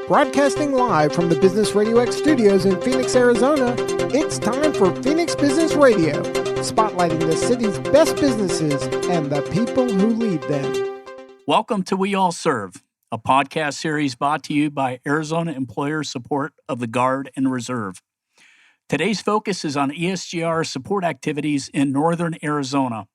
Broadcasting live from the Business RadioX studios in Phoenix, Arizona, it's time for Phoenix Business Radio, spotlighting the city's best businesses and the people who lead them. Welcome to We All Serve, a podcast series brought to you by Arizona Employer Support of the Guard and Reserve. Today's focus is on ESGR support activities in Northern Arizona.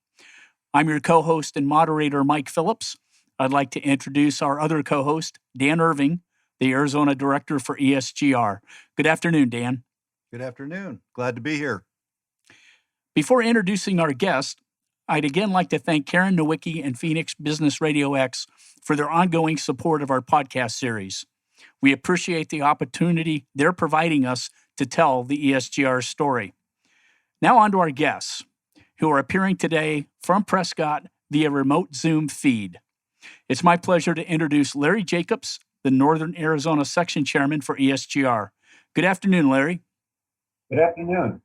I'm your co-host and moderator, Mike Phillips. I'd like to introduce our other co-host, Dan Irving, the Arizona Director for ESGR. Good afternoon, Dan. Good afternoon. Glad to be here. Before introducing our guest, I'd again like to thank Karen Nowicki and Phoenix Business RadioX for their ongoing support of our podcast series. We appreciate the opportunity they're providing us to tell the ESGR story. Now on to our guests, who are appearing today from Prescott via remote Zoom feed. It's my pleasure to introduce Larry Jacobs, the Northern Arizona Section Chairman for ESGR. Good afternoon, Larry. Good afternoon.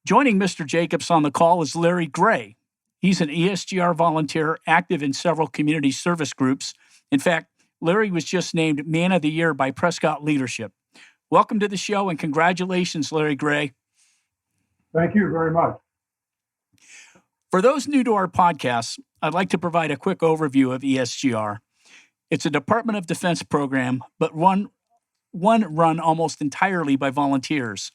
Joining Mr. Jacobs on the call is Larry Gray. He's an ESGR volunteer active in several community service groups. In fact, Larry was just named Man of the Year by Prescott Leadership. Welcome to the show and congratulations, Larry Gray. Thank you very much. For those new to our podcast, I'd like to provide a quick overview of ESGR. It's a Department of Defense program, but one run almost entirely by volunteers.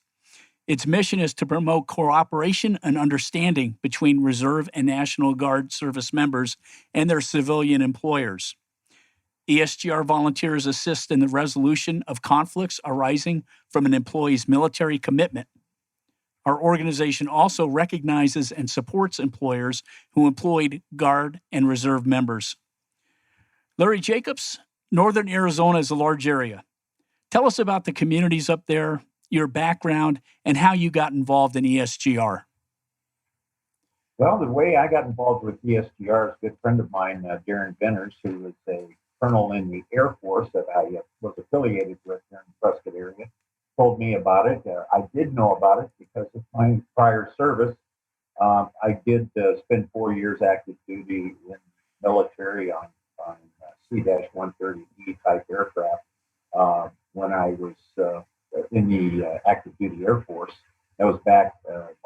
Its mission is to promote cooperation and understanding between Reserve and National Guard service members and their civilian employers. ESGR volunteers assist in the resolution of conflicts arising from an employee's military commitment. Our organization also recognizes and supports employers who employed Guard and Reserve members. Larry Jacobs, Northern Arizona is a large area. Tell us about the communities up there, your background, and how you got involved in ESGR. Well, the way I got involved with ESGR is a good friend of mine, Darren Benners, who was a colonel in the Air Force that I was affiliated with here in the Prescott area, told me about it. I did know about it because of my prior service. I did spend 4 years active duty in the military on C-130E type aircraft when I was in the active duty Air Force. That was back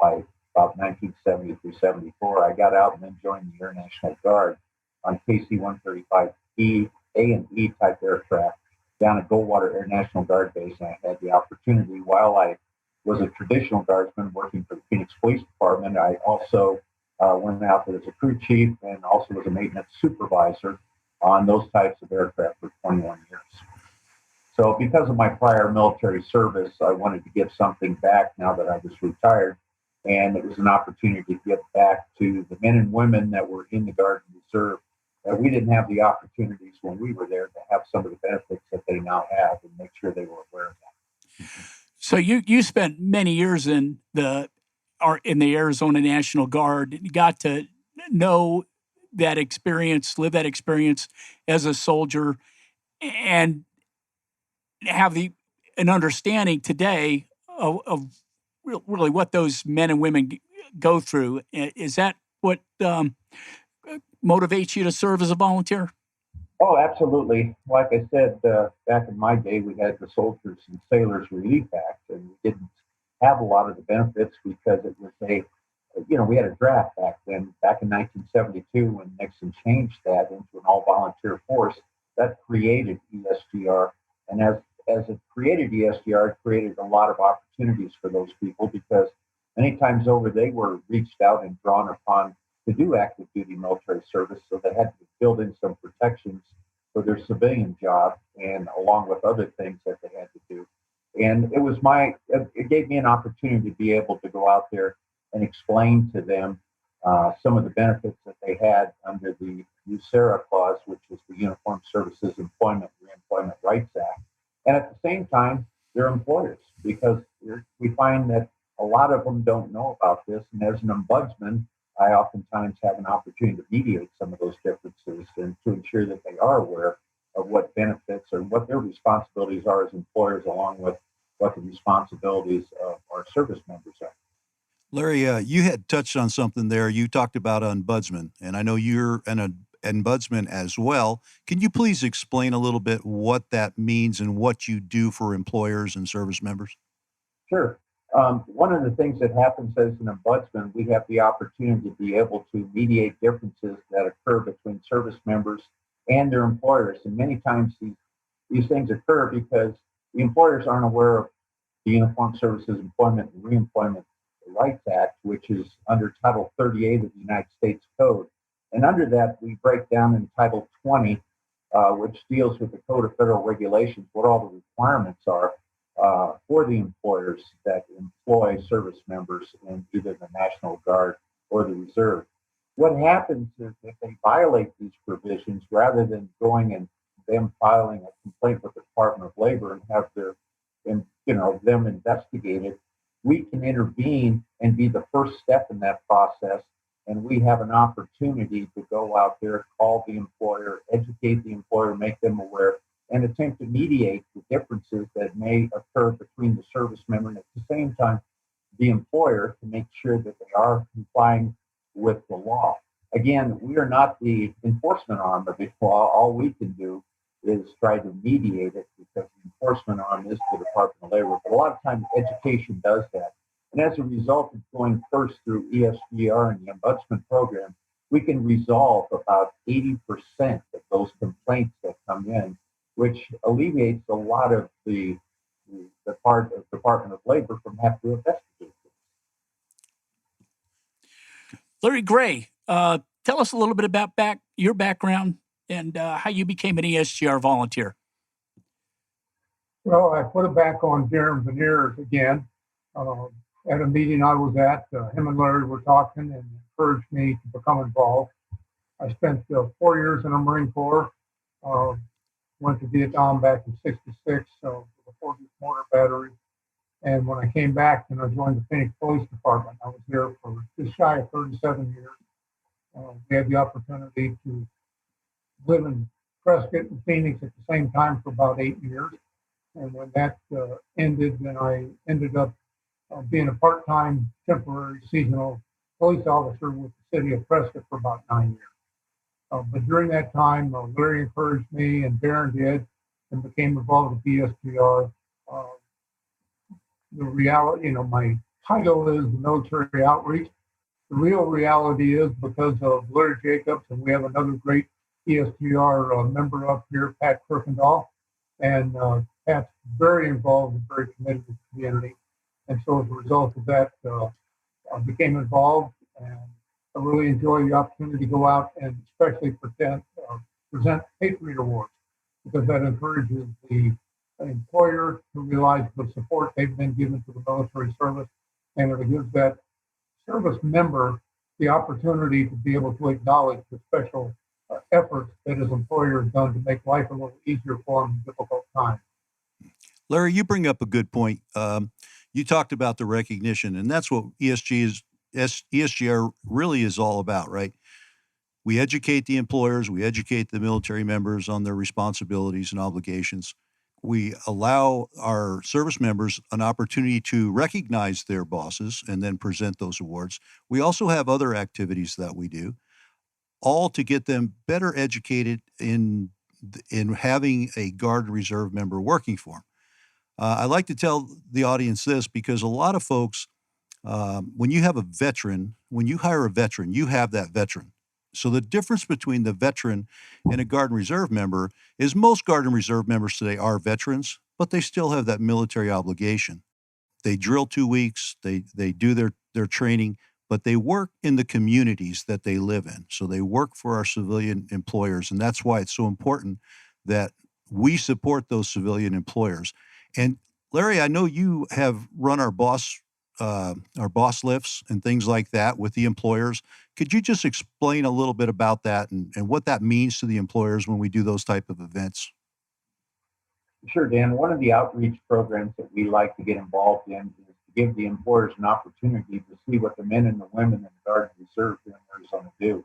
by about 1970 through 74. I got out and then joined the Air National Guard on KC-135E, A and E type aircraft down at Goldwater Air National Guard Base. And I had the opportunity while I was a traditional guardsman working for the Phoenix Police Department. I also went out as a crew chief and also was a maintenance supervisor on those types of aircraft for 21 years. So because of my prior military service, I wanted to give something back now that I was retired. And it was an opportunity to give back to the men and women that were in the Guard and Reserve. We didn't have the opportunities when we were there to have some of the benefits that they now have and make sure they were aware of that. So you spent many years in the Arizona National Guard. You got to know that experience, live that experience as a soldier, and have an understanding today of really what those men and women go through. Is that what motivates you to serve as a volunteer? Oh, absolutely. Like I said, back in my day, we had the Soldiers and Sailors Relief Act, and we didn't have a lot of the benefits because it was we had a draft back then, back in 1972, when Nixon changed that into an all-volunteer force. That created ESGR, and as it created ESGR, it created a lot of opportunities for those people because many times over they were reached out and drawn upon to do active duty military service, so they had to build in some protections for their civilian job and along with other things that they had to do. And it gave me an opportunity to be able to go out there and explain to them some of the benefits that they had under the USERRA clause, which was the Uniformed Services Employment Reemployment Rights Act. And at the same time, they're employers, because we find that a lot of them don't know about this. And as an ombudsman, I oftentimes have an opportunity to mediate some of those differences and to ensure that they are aware of what benefits or what their responsibilities are as employers, along with what the responsibilities of our service members are. Larry, you had touched on something there. You talked about ombudsman, and I know you're an ombudsman as well. Can you please explain a little bit what that means and what you do for employers and service members? Sure. One of the things that happens as an ombudsman, we have the opportunity to be able to mediate differences that occur between service members and their employers. And many times these things occur because the employers aren't aware of the Uniformed Services Employment and Reemployment Rights Act, which is under Title 38 of the United States Code. And under that, we break down in Title 20, which deals with the Code of Federal Regulations, what all the requirements are for the employers that employ service members in either the National Guard or the Reserve. What happens is if they violate these provisions, rather than going and them filing a complaint with the Department of Labor and have them investigated, we can intervene and be the first step in that process. And we have an opportunity to go out there, call the employer, educate the employer, make them aware, and attempt to mediate the differences that may occur between the service member and at the same time the employer to make sure that they are complying with the law. Again, we are not the enforcement arm of the law. All we can do is try to mediate it because the enforcement arm is the Department of Labor. But a lot of times education does that. And as a result of going first through ESGR and the Ombudsman program, we can resolve about 80% of those complaints that come in, which alleviates a lot of the part of the Department of Labor from having to investigate this. Larry Gray, tell us a little bit about your background and how you became an ESGR volunteer. Well, I put it back on Darren Veneers again. At a meeting I was at, him and Larry were talking and encouraged me to become involved. I spent 4 years in the Marine Corps, went to Vietnam back in '66 with a 40 mortar battery. And when I came back and I joined the Phoenix Police Department, I was there for just shy of 37 years. We had the opportunity to live in Prescott and Phoenix at the same time for about 8 years. And when that ended, then I ended up being a part-time temporary seasonal police officer with the city of Prescott for about 9 years. But during that time, Larry encouraged me and Darren did and became involved with ESGR. The reality, my title is military outreach. The real reality is because of Larry Jacobs, and we have another great ESGR member up here, Pat Kirkendall, and Pat's very involved and very committed to the community. And so as a result of that, I became involved, and I really enjoy the opportunity to go out and especially present Patriot Awards, because that encourages the employer to realize the support they've been given to the military service, and it gives that service member the opportunity to be able to acknowledge the special efforts that his employer has done to make life a little easier for him in difficult times. Larry, you bring up a good point. You talked about the recognition, and that's what ESGR really is all about, right? We educate the employers, we educate the military members on their responsibilities and obligations. We allow our service members an opportunity to recognize their bosses and then present those awards. We also have other activities that we do, all to get them better educated in having a Guard and Reserve member working for them. I like to tell the audience this because a lot of folks, when you have a veteran, when you hire a veteran, you have that veteran. So the difference between the veteran and a Guard and Reserve member is most Guard and Reserve members today are veterans, but they still have that military obligation. They drill 2 weeks, they do their training, but they work in the communities that they live in. So they work for our civilian employers, and that's why it's so important that we support those civilian employers. And Larry, I know you have run our boss lifts and things like that with the employers. Could you just explain a little bit about that and what that means to the employers when we do those type of events? Sure, Dan. One of the outreach programs that we like to get involved in is to give the employers an opportunity to see what the men and the women in the Guard and Reserve here in Arizona do.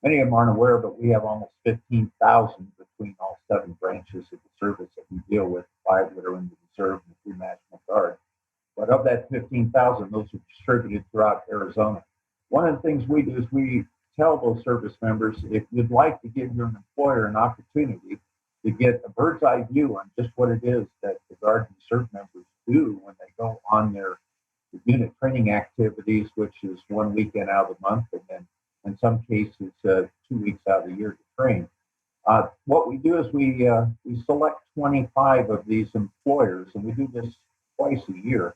Many of them aren't aware, but we have almost 15,000 between all 7 branches of the service that we deal with, 5 that are in the Reserve and the 3 National Guard. But of that 15,000, those are distributed throughout Arizona. One of the things we do is we tell those service members, if you'd like to give your employer an opportunity to get a bird's eye view on just what it is that the Guard and Reserve members do when they go on their unit training activities, which is 1 weekend out of the month, and then in some cases 2 weeks out of the year to train. What we do is we select 25 of these employers, and we do this twice a year.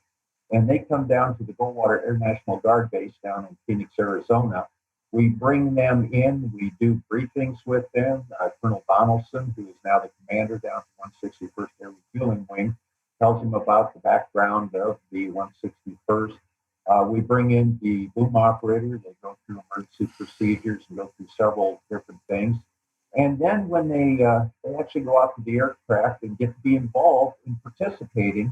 And they come down to the Goldwater Air National Guard base down in Phoenix, Arizona. We bring them in. We do briefings with them. Colonel Donaldson, who is now the commander down at 161st Air Refueling Wing, tells him about the background of the 161st. We bring in the boom operator. They go through emergency procedures and go through several different things. And then when they actually go out to the aircraft and get to be involved in participating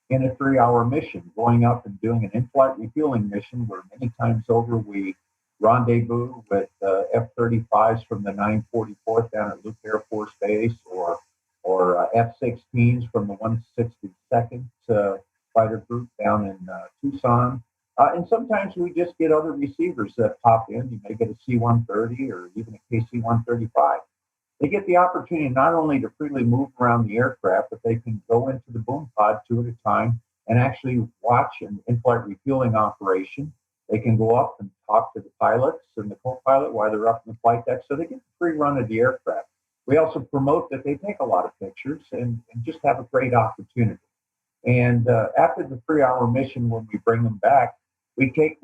in a 3-hour mission, going up and doing an in-flight refueling mission where many times over we rendezvous with F-35s from the 944th down at Luke Air Force Base or F-16s from the 162nd Fighter Group down in Tucson. And sometimes we just get other receivers that pop in. You may get a C-130 or even a KC-135. They get the opportunity not only to freely move around the aircraft, but they can go into the boom pod 2 at a time and actually watch an in-flight refueling operation. They can go up and talk to the pilots and the co-pilot while they're up in the flight deck, so they get the free run of the aircraft. We also promote that they take a lot of pictures and just have a great opportunity. And after the 3-hour mission, when we bring them back, we take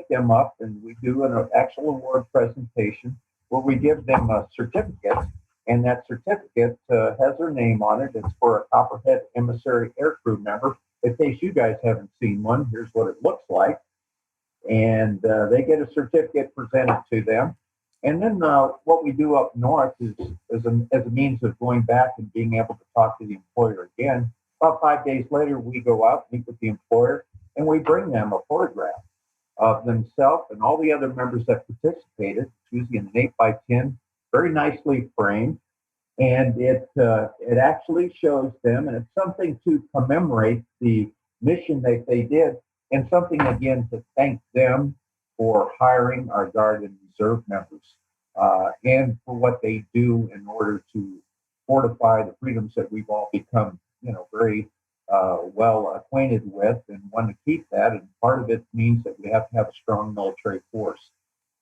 them up and we do an actual award presentation where we give them a certificate, and that certificate has their name on it. It's for a Copperhead Emissary Aircrew member. In case you guys haven't seen one, here's what it looks like. And they get a certificate presented to them. And then what we do up north is as a means of going back and being able to talk to the employer again. About 5 days later, we go out, meet with the employer, and we bring them a photograph of themselves and all the other members that participated. It's usually in an 8x10, very nicely framed. And it actually shows them, and it's something to commemorate the mission that they did, and something, again, to thank them for hiring our Guard and Reserve members and for what they do in order to fortify the freedoms that we've all become, very well acquainted with and want to keep that. And part of it means that we have to have a strong military force.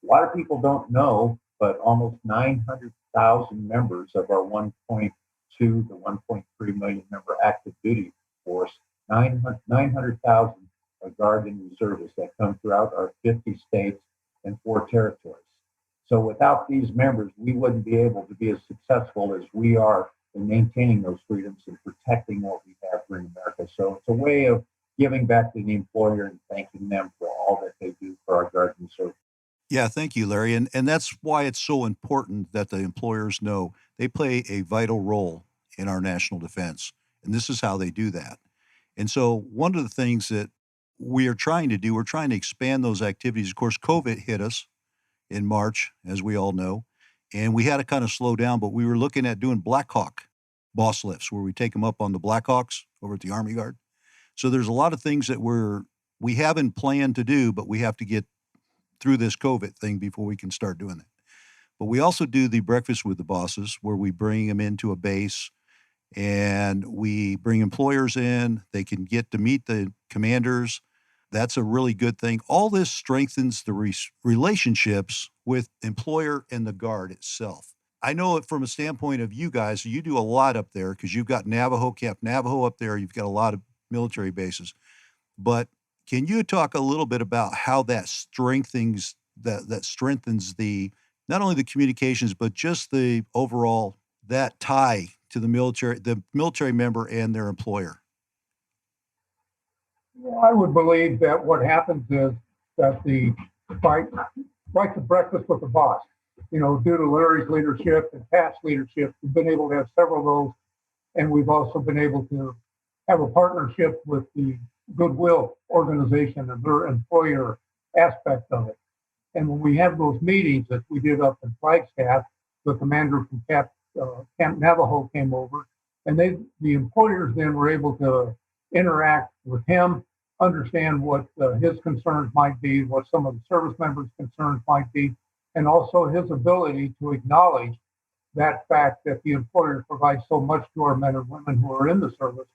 A lot of people don't know, but almost 900,000 members of our 1.2 to 1.3 million member active duty force, 900,000 Guard and reservists that come throughout our 50 states and 4 territories. So without these members, we wouldn't be able to be as successful as we are in maintaining those freedoms and protecting what we have here in America. So it's a way of giving back to the employer and thanking them for all that they do for our Guard and Reserve. Yeah, thank you, Larry. And that's why it's so important that the employers know they play a vital role in our national defense. And this is how they do that. And so one of the things that we are trying to do, we're trying to expand those activities. Of course, COVID hit us in March, as we all know, and we had to kind of slow down, but we were looking at doing Black Hawk boss lifts where we take them up on the Blackhawks over at the Army Guard. So there's a lot of things that we haven't planned to do, but we have to get through this COVID thing before we can start doing it. But we also do the breakfast with the bosses where we bring them into a base and we bring employers in. They can get to meet the commanders. That's a really good thing. All this strengthens the relationships with employer and the Guard itself. I know it from a standpoint of you guys, you do a lot up there because you've got Camp Navajo up there. You've got a lot of military bases. But can you talk a little bit about how that strengthens the not only the communications, but just the overall that tie to the military member and their employer? Well, I would believe that what happens is that like the breakfast with the boss, due to Larry's leadership and past leadership, we've been able to have several of those. And we've also been able to have a partnership with the Goodwill organization and their employer aspect of it. And when we have those meetings that we did up in Flagstaff, the commander from Camp Navajo came over, and the employers then were able to interact with him, understand what his concerns might be, what some of the service members' concerns might be, and also his ability to acknowledge that fact that the employer provides so much to our men and women who are in the service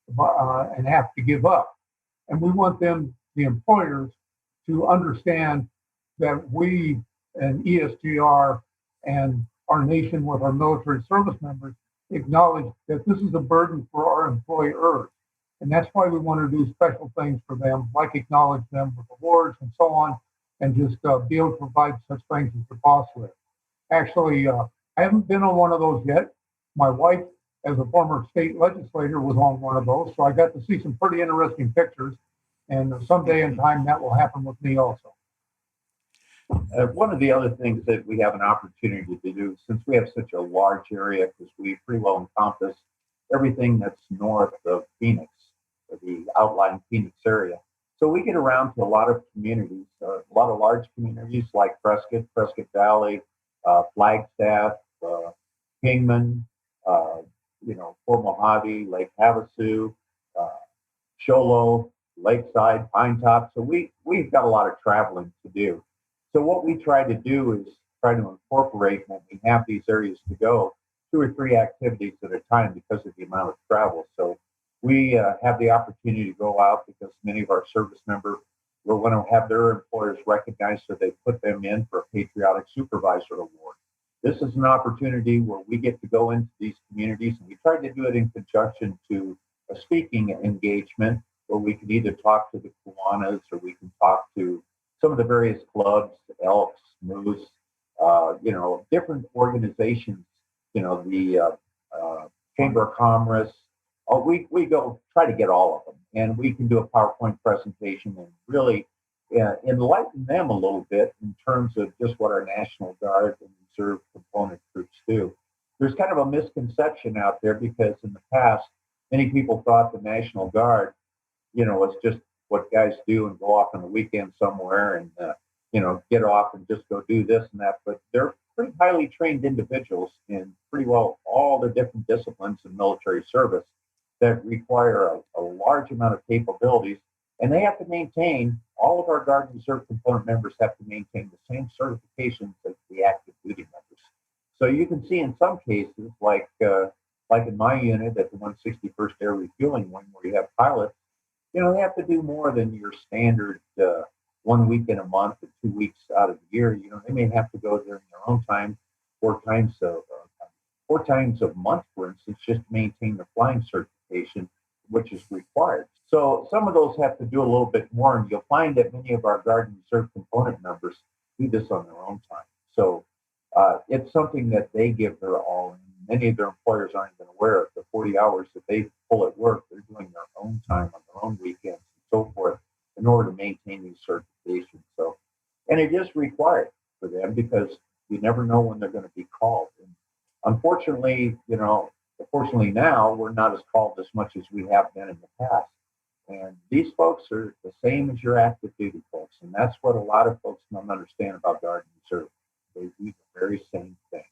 and have to give up. And we want them, the employers, to understand that we and ESGR and our nation with our military service members acknowledge that this is a burden for our employers. And that's why we want to do special things for them, like acknowledge them with awards and so on, and just be able to provide such things as the boss list. Actually, I haven't been on one of those yet. My wife, as a former state legislator, was on one of those, so I got to see some pretty interesting pictures. And someday in time, that will happen with me also. One of the other things that we have an opportunity to do, since we have such a large area, because we pretty well encompass everything that's north of Phoenix, the outlying Phoenix area. So we get around to a lot of communities, a lot of large communities like Prescott Valley, Flagstaff, Kingman, Fort Mojave, Lake Havasu, Show Low, Lakeside, Pine Top. So we've got a lot of traveling to do. So what we try to do is try to incorporate, when we have these areas to go, 2 or 3 activities at a time because of the amount of travel. So we have the opportunity to go out because many of our service members will want to have their employers recognized, so they put them in for a Patriotic Supervisor Award. This is an opportunity where we get to go into these communities, and we try to do it in conjunction to a speaking engagement where we can either talk to the Kiwanis or we can talk to some of the various clubs, Elks, Moose, different organizations, the Chamber of Commerce. We go try to get all of them, and we can do a PowerPoint presentation and really enlighten them a little bit in terms of just what our National Guard and Reserve component troops do. There's kind of a misconception out there because in the past, many people thought the National Guard, was just what guys do and go off on the weekend somewhere and, get off and just go do this and that. But they're pretty highly trained individuals in pretty well all the different disciplines in military service that require a large amount of capabilities. And they have to maintain, all of our Guard and Reserve component members have to maintain the same certifications as the active duty members. So you can see in some cases, like in my unit at the 161st Air Refueling Wing, where you have pilots, they have to do more than your standard 1 week in a month or 2 weeks out of the year. They may have to go during their own time 4 times a month, for instance, just to maintain the flying certification, which is required. So some of those have to do a little bit more, and you'll find that many of our Guard and Reserve component members do this on their own time. So it's something that they give their all, and many of their employers aren't even aware of the 40 hours that they pull at work. They're doing their own time on their own weekends and so forth in order to maintain these certifications. So, and it is required for them because you never know when they're going to be called. And unfortunately, fortunately now we're not as called as much as we have been in the past. And these folks are the same as your active duty folks. And that's what a lot of folks don't understand about Guard and Reserve. They do the very same thing.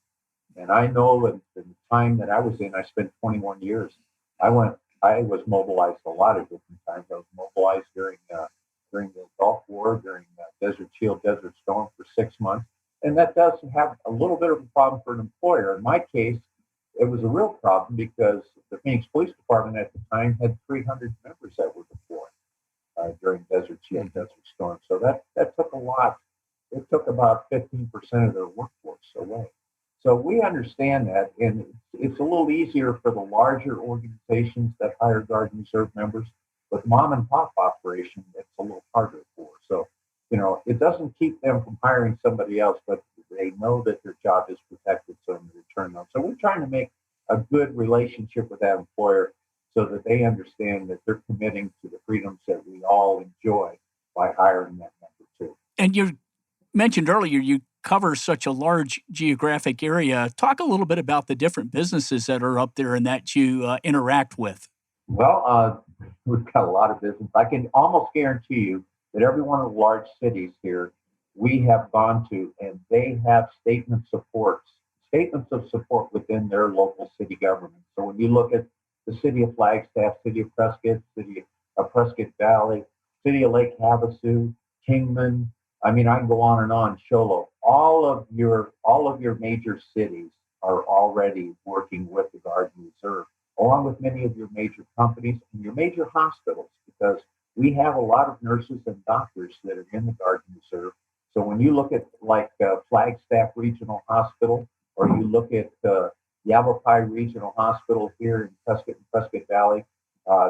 And I know in the time that I was in, I spent 21 years. I was mobilized a lot of different times. I was mobilized during the Gulf War, during Desert Shield, Desert Storm for 6 months. And that does have a little bit of a problem for an employer. In my case, it was a real problem because the Phoenix Police Department at the time had 300 members that were deployed during Desert Shield, Desert Storm. So that took a lot. It took about 15% of their workforce away. So we understand that, and it's a little easier for the larger organizations that hire Guard and Reserve members. With mom and pop operation, it's a little harder for. So, it doesn't keep them from hiring somebody else, but they know that their job is protected, so in return them. So we're trying to make a good relationship with that employer so that they understand that they're committing to the freedoms that we all enjoy by hiring that member too. And you mentioned earlier you cover such a large geographic area. Talk a little bit about the different businesses that are up there and that you interact with. Well, we've got a lot of business. I can almost guarantee you that every one of the large cities here we have gone to, and they have statements of support within their local city government. So when you look at the city of Flagstaff, city of Prescott, city of Prescott Valley, city of Lake Havasu, Kingman, I mean, I can go on and on. Sholo, all of your major cities are already working with the Guard and Reserve, along with many of your major companies and your major hospitals, because we have a lot of nurses and doctors that are in the Guard and Reserve. So when you look at like Flagstaff Regional Hospital, or you look at Yavapai Regional Hospital here in Prescott Valley,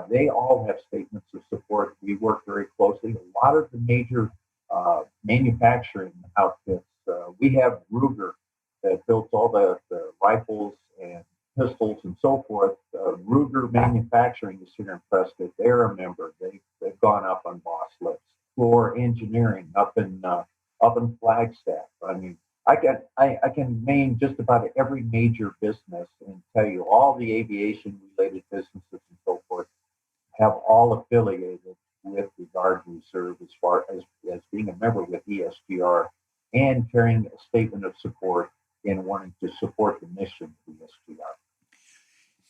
they all have statements of support. We work very closely. A lot of the major manufacturing outfits. We have Ruger that built all the rifles and pistols and so forth. Ruger Manufacturing is here in Prescott. They're a member. They've gone up on boss lists. Floor Engineering up in Flagstaff. I mean, I can name just about every major business and tell you all the aviation related businesses and so forth have all affiliated with the Guard and Reserve as far as being a member with ESGR and carrying a statement of support in wanting to support the mission of ESGR.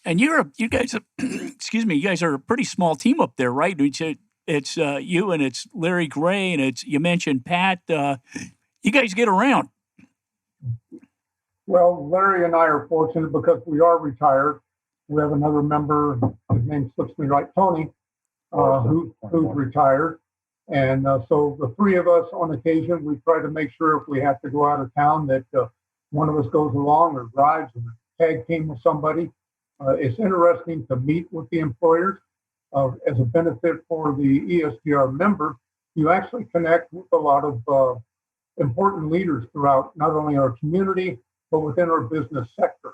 And you guys, excuse me, you guys are a pretty small team up there, right? It's you and it's Larry Gray and you mentioned Pat. You guys get around. Well, Larry and I are fortunate because we are retired. We have another member, his name slips me right, Tony, who's retired. And so the three of us on occasion, we try to make sure if we have to go out of town that one of us goes along or drives and tag team with somebody. It's interesting to meet with the employers as a benefit for the ESGR member. You actually connect with a lot of important leaders throughout not only our community, but within our business sector.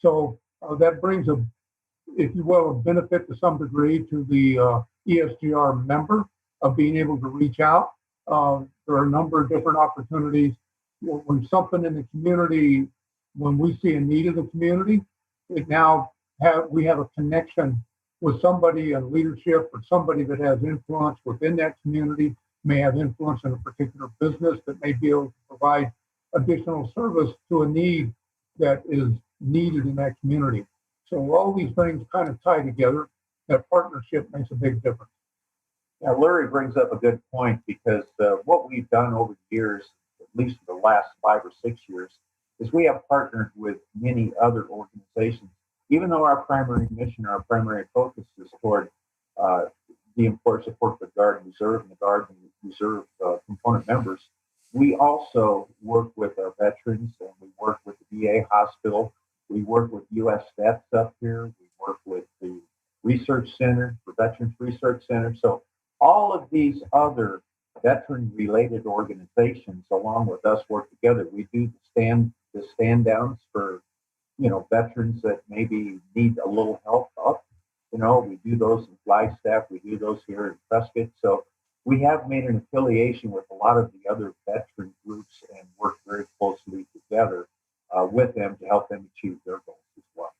So that brings if you will, a benefit to some degree to the ESGR member of being able to reach out. There are a number of different opportunities. When something in the community, when we see a need in the community, we have a connection with somebody in leadership or somebody that has influence within that community, may have influence in a particular business that may be able to provide additional service to a need that is needed in that community. So all these things kind of tie together. That partnership makes a big difference. Yeah, Larry brings up a good point because what we've done over the years, at least the last 5 or 6 years, is we have partnered with many other organizations. Even though our primary mission, our primary focus is toward the employer support for the Guard and Reserve and the Guard and Reserve component members, we also work with our veterans and we work with the VA hospital. We work with U.S. Vets up here. We work with the Research Center, the Veterans Research Center. So all of these other veteran-related organizations, along with us, work together. We do the stand downs for veterans that maybe need a little help up. We do those in Flagstaff. We do those here in Prescott. So we have made an affiliation with a lot of the other veteran groups and work very closely together with them to help them achieve their goals as well.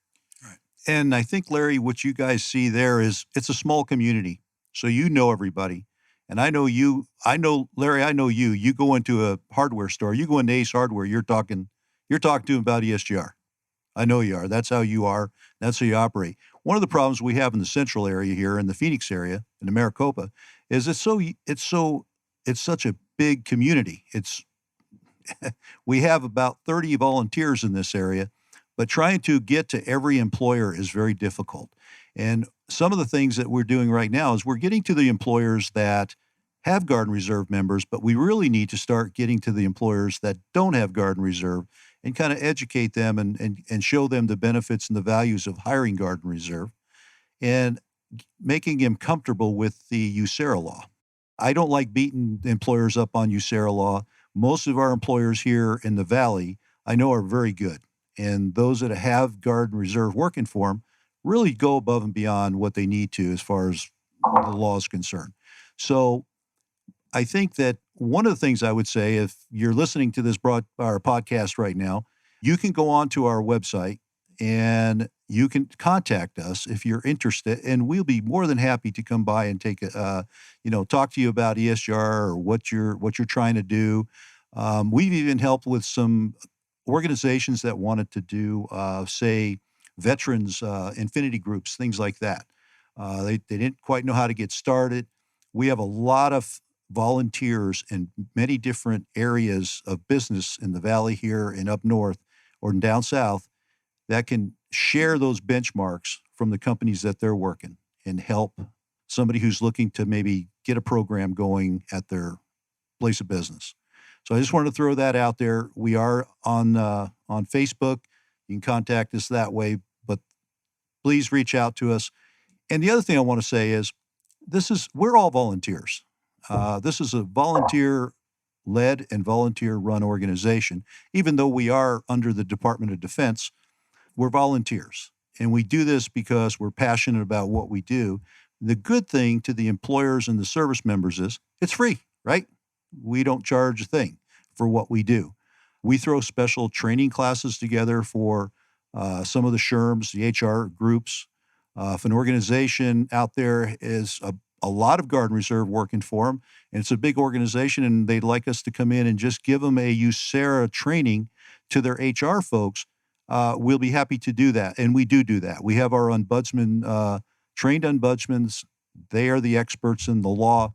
Right. And I think, Larry, what you guys see there is it's a small community. So you know everybody. And I know you. I know, Larry, I know you. You go into a hardware store. You go into Ace Hardware. You're talking to them about ESGR. I know you are. That's how you are. That's how you operate. One of the problems we have in the central area here, in the Phoenix area, in the Maricopa, is it's such a big community. We have about 30 volunteers in this area, but trying to get to every employer is very difficult. And some of the things that we're doing right now is we're getting to the employers that have Guard and Reserve members, but we really need to start getting to the employers that don't have Guard and Reserve and kind of educate them and show them the benefits and the values of hiring Guard and Reserve and making them comfortable with the USERRA law. I don't like beating employers up on USERRA law. Most of our employers here in the Valley, I know, are very good. And those that have Guard and Reserve working for them really go above and beyond what they need to as far as the law is concerned. So I think that one of the things I would say, if you're listening to this our podcast right now, you can go on to our website and you can contact us if you're interested, and we'll be more than happy to come by and talk to you about ESGR or what you're trying to do. We've even helped with some organizations that wanted to do, say, veterans infinity groups, things like that. They didn't quite know how to get started. We have a lot of volunteers in many different areas of business in the valley here and up north or down south that can share those benchmarks from the companies that they're working and help somebody who's looking to maybe get a program going at their place of business. So I just wanted to throw that out there. We are on Facebook. You can contact us that way, but please reach out to us. And the other thing I want to say is we're all volunteers. This is a volunteer-led and volunteer-run organization. Even though we are under the Department of Defense, we're volunteers. And we do this because we're passionate about what we do. The good thing to the employers and the service members is it's free, right? We don't charge a thing for what we do. We throw special training classes together for some of the SHRMs, the HR groups. If an organization out there is a lot of Guard and Reserve working for them, and it's a big organization, and they'd like us to come in and just give them a USERRA training to their HR folks, we'll be happy to do that. And we do that. We have our ombudsman, trained ombudsmans. They are the experts in the law.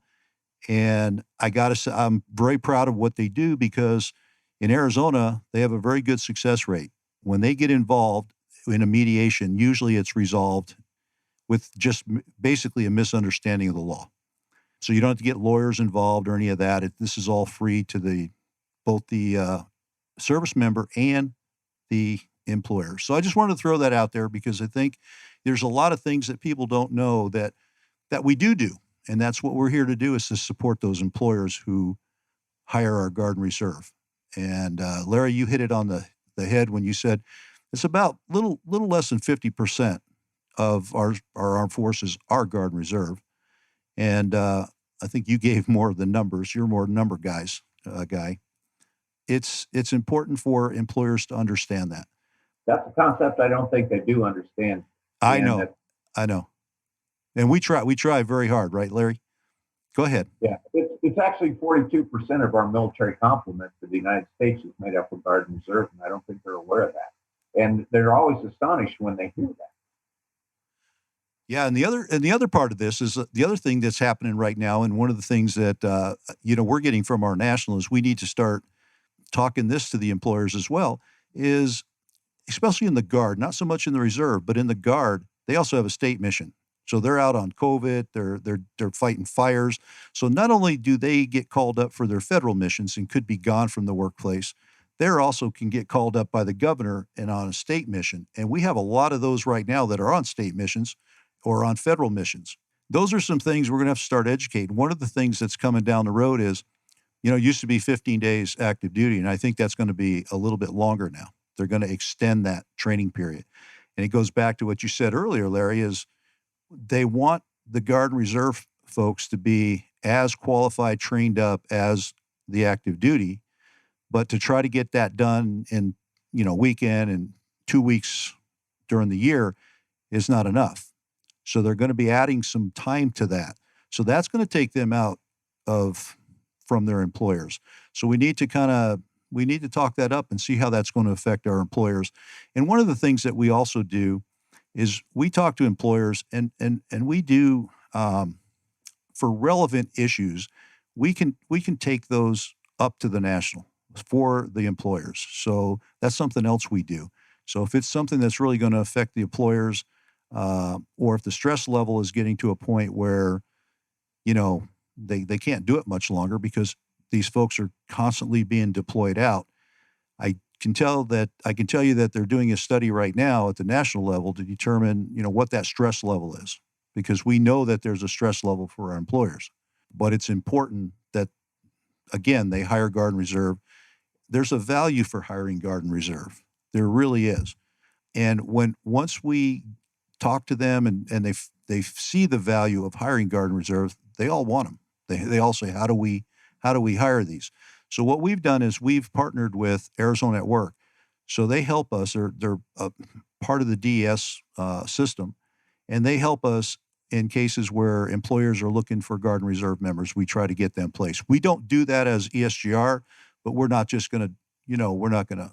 And I got to say, I'm very proud of what they do because in Arizona, they have a very good success rate. When they get involved in a mediation, usually it's resolved with just basically a misunderstanding of the law. So you don't have to get lawyers involved or any of that. This is all free to both the service member and the employer. So I just wanted to throw that out there because I think there's a lot of things that people don't know that we do. And that's what we're here to do, is to support those employers who hire our Guard and Reserve. And Larry, you hit it on the head when you said it's about little less than 50% of our armed forces are Guard and Reserve. And I think you gave more of the numbers. You're more number guy. It's important for employers to understand that. That's a concept I don't think they do understand. I know. And we try very hard, right, Larry? Go ahead. Yeah, it's actually 42% of our military complement to the United States is made up of Guard and Reserve, and I don't think they're aware of that. And they're always astonished when they hear that. Yeah, and the other part of this is the other thing that's happening right now, and one of the things that we're getting from our national is we need to start talking this to the employers as well, is especially in the Guard, not so much in the Reserve, but in the Guard, they also have a state mission. So they're out on COVID, they're fighting fires. So not only do they get called up for their federal missions and could be gone from the workplace, they also can get called up by the governor and on a state mission. And we have a lot of those right now that are on state missions or on federal missions. Those are some things we're going to have to start educating. One of the things that's coming down the road is, it used to be 15 days active duty, and I think that's going to be a little bit longer now. They're going to extend that training period. And it goes back to what you said earlier, Larry, is they want the Guard and Reserve folks to be as qualified, trained up as the active duty, but to try to get that done in, weekend and 2 weeks during the year is not enough. So they're going to be adding some time to that. So that's going to take them out from their employers. So we need to talk that up and see how that's going to affect our employers. And one of the things that we also do is we talk to employers and we do for relevant issues, we can take those up to the national for the employers. So that's something else we do. So if it's something that's really going to affect the employers, or if the stress level is getting to a point where, they can't do it much longer because these folks are constantly being deployed out. I can tell you that they're doing a study right now at the national level to determine, what that stress level is, because we know that there's a stress level for our employers. But it's important that, again, they hire Guard and Reserve. There's a value for hiring Guard and Reserve. There really is. And once we talk to them and they see the value of hiring Guard and Reserve, they all want them. They all say, how do we hire these? So what we've done is we've partnered with Arizona at Work. So they help us. They're a part of the DES system, and they help us in cases where employers are looking for Guard and Reserve members. We try to get them placed. We don't do that as ESGR, but we're not just going to,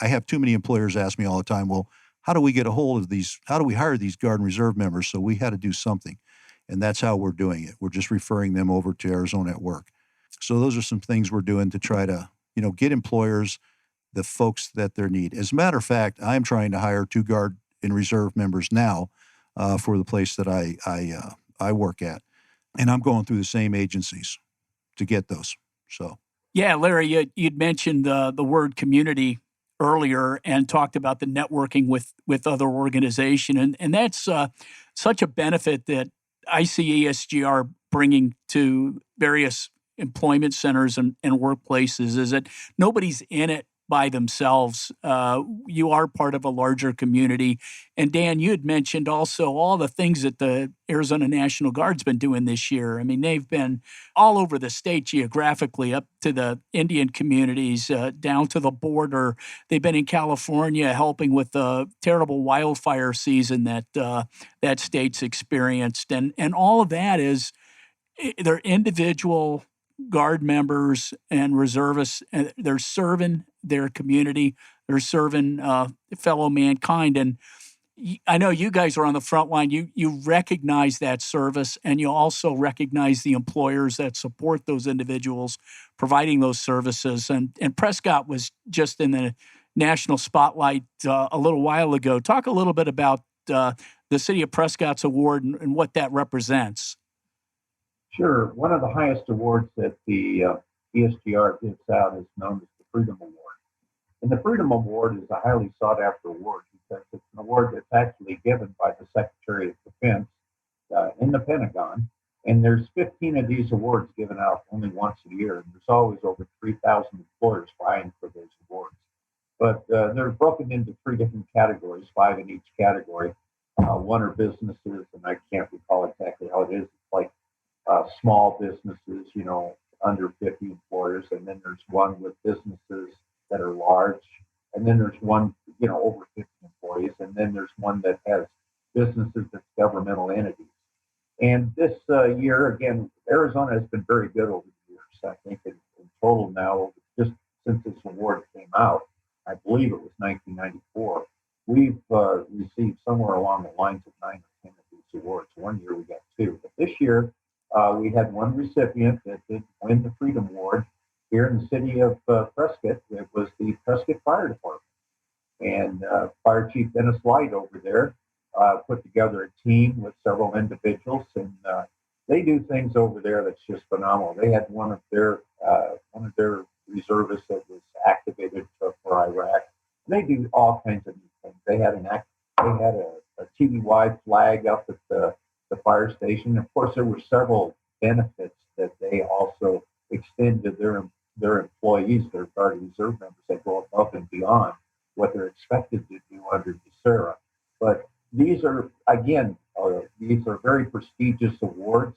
I have too many employers ask me all the time, well, how do we get a hold of these? How do we hire these Guard and Reserve members? So we had to do something. And that's how we're doing it. We're just referring them over to Arizona at Work. So those are some things we're doing to try to, get employers the folks that they need. As a matter of fact, I'm trying to hire 2 Guard and Reserve members now for the place that I work at. And I'm going through the same agencies to get those. So, yeah, Larry, you'd mentioned the word community earlier and talked about the networking with other organizations. And that's such a benefit that I see ESGR bringing to various employment centers and workplaces, is that nobody's in it by themselves. You are part of a larger community. And Dan, you had mentioned also all the things that the Arizona National Guard's been doing this year. I mean, they've been all over the state geographically, up to the Indian communities, down to the border. They've been in California helping with the terrible wildfire season that that state's experienced. And all of that is they're individual Guard members and reservists, and they're serving their community. They're serving fellow mankind. And I know you guys are on the front line. You recognize that service, and you also recognize the employers that support those individuals providing those services. And Prescott was just in the national spotlight a little while ago. Talk a little bit about the City of Prescott's award and what that represents. Sure. One of the highest awards that the ESGR gives out is known as the Freedom Award. And the Freedom Award is a highly sought after award because it's an award that's actually given by the Secretary of Defense in the Pentagon. And there's 15 of these awards given out only once a year. And there's always over 3,000 employers vying for those awards. But they're broken into 3 different categories, 5 in each category. One are businesses, and I can't recall exactly how it is. It's like small businesses, under 50 employers. And then there's one with businesses that are large. And then there's one, over 50 employees. And then there's one that has businesses that's governmental entities. And this year, again, Arizona has been very good over the years. I think in total now, just since this award came out, I believe it was 1994, we've received somewhere along the lines of 9 or 10 of these awards. One year we got 2. But this year, we had one recipient that did win the Freedom Award here in the city of Prescott. It was the Prescott Fire Department. And Fire Chief Dennis Light over there put together a team with several individuals, and they do things over there that's just phenomenal. They had one of their reservists that was activated for Iraq. And they do all kinds of new things. They had a TV-wide flag up at the fire station. Of course, there were several benefits that they also extend to their employees, their Guard and Reserve members, that go above and beyond what they're expected to do under DSERA. But these are, again, these are very prestigious awards.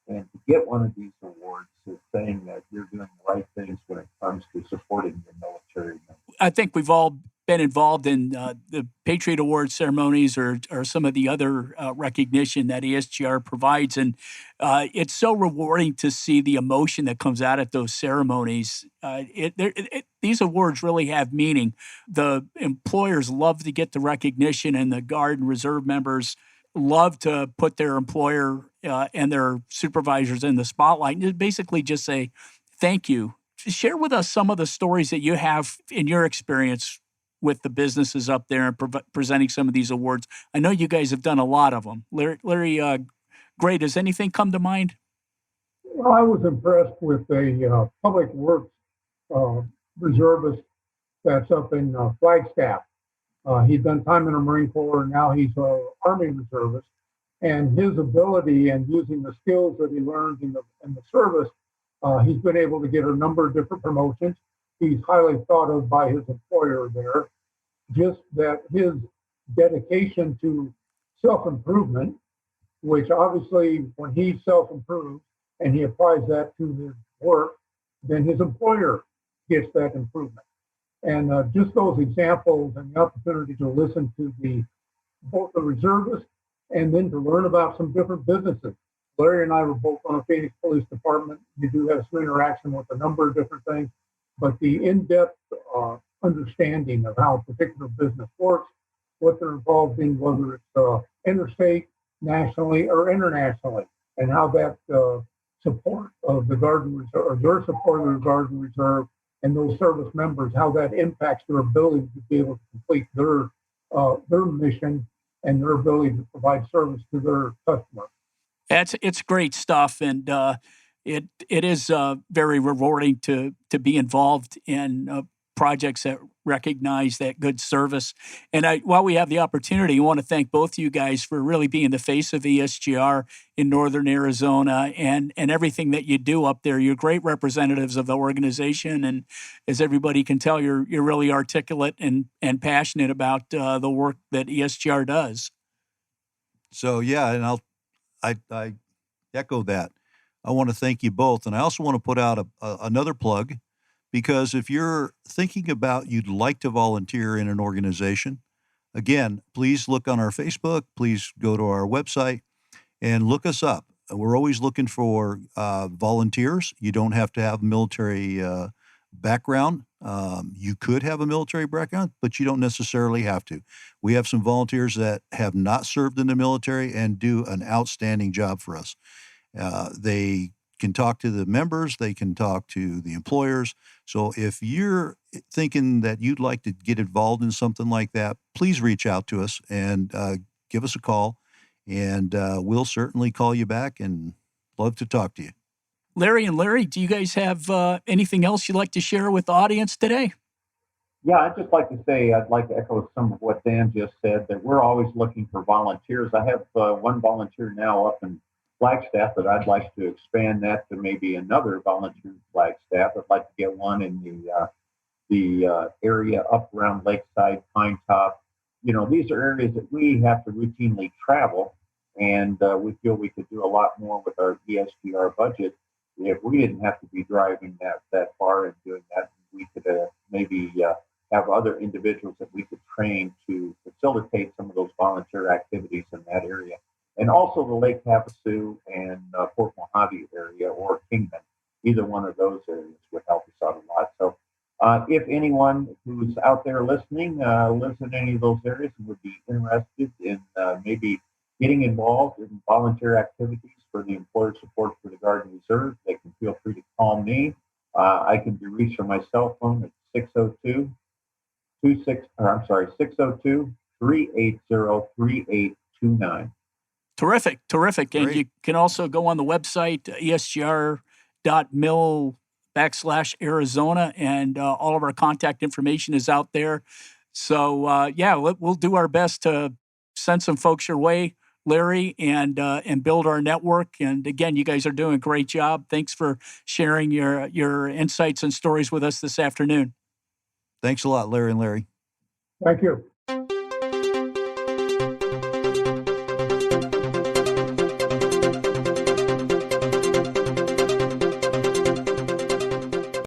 And to get one of these awards is saying that you're doing the right things when it comes to supporting your military members. I think we've all been involved in the Patriot Award ceremonies or some of the other recognition that ESGR provides. And it's so rewarding to see the emotion that comes out at those ceremonies. These awards really have meaning. The employers love to get the recognition, and the Guard and Reserve members love to put their employer and their supervisors in the spotlight and basically just say, thank you. Share with us some of the stories that you have in your experience with the businesses up there and presenting some of these awards. I know you guys have done a lot of them. Larry Gray, does anything come to mind? Well, I was impressed with a public works reservist that's up in Flagstaff. He'd done time in the Marine Corps, and now he's an Army reservist. And his ability and using the skills that he learned in the service, he's been able to get a number of different promotions. He's highly thought of by his employer there. Just that his dedication to self-improvement, which obviously when he self-improves and he applies that to his work, then his employer gets that improvement. And just those examples and the opportunity to listen to both the reservists and then to learn about some different businesses. Larry and I were both on a Phoenix Police Department. We do have some interaction with a number of different things, but the in-depth understanding of how a particular business works, what they're involved in, whether it's interstate, nationally, or internationally. and how that support of the Garden Reserve, or their support of the Garden Reserve, and those service members, how that impacts their ability to be able to complete their mission and their ability to provide service to their customers. It's great stuff, and it is very rewarding to be involved in projects that recognize that good service. And while we have the opportunity, I want to thank both of you guys for really being the face of ESGR in Northern Arizona and everything that you do up there. You're great representatives of the organization, and as everybody can tell, you're really articulate and passionate about the work that ESGR does. So yeah, and I echo that. I want to thank you both, and I also want to put out another plug, because if you're thinking about you'd like to volunteer in an organization, again, please look on our Facebook. Please go to our website and look us up. We're always looking for volunteers. You don't have to have military background. You could have a military background, but you don't necessarily have to. We have some volunteers that have not served in the military and do an outstanding job for us. They can talk to the members, they can talk to the employers. So if you're thinking that you'd like to get involved in something like that, please reach out to us and give us a call, and we'll certainly call you back and love to talk to you. Larry and Larry, do you guys have anything else you'd like to share with the audience today? Yeah, I'd just like to say, I'd like to echo some of what Dan just said, that we're always looking for volunteers. I have one volunteer now up in Flagstaff, but I'd like to expand that to maybe another volunteer in Flagstaff. I'd like to get one in the area up around Lakeside, Pine Top. You know, these are areas that we have to routinely travel, and we feel we could do a lot more with our ESGR budget if we didn't have to be driving that far and doing that. We could maybe have other individuals that we could train to facilitate some of those volunteer activities in that area. And also the Lake Havasu and Port Mojave area, or Kingman. Either one of those areas would help us out a lot. So if anyone who's out there listening lives in any of those areas and would be interested in maybe getting involved in volunteer activities for the employer support for the Garden Reserve, they can feel free to call me. I can be reached on my cell phone at 602-380-3829. Terrific. Great. And you can also go on the website, esgr.mil/Arizona, and all of our contact information is out there. So, we'll do our best to send some folks your way, Larry, and build our network. And again, you guys are doing a great job. Thanks for sharing your insights and stories with us this afternoon. Thanks a lot, Larry and Larry. Thank you.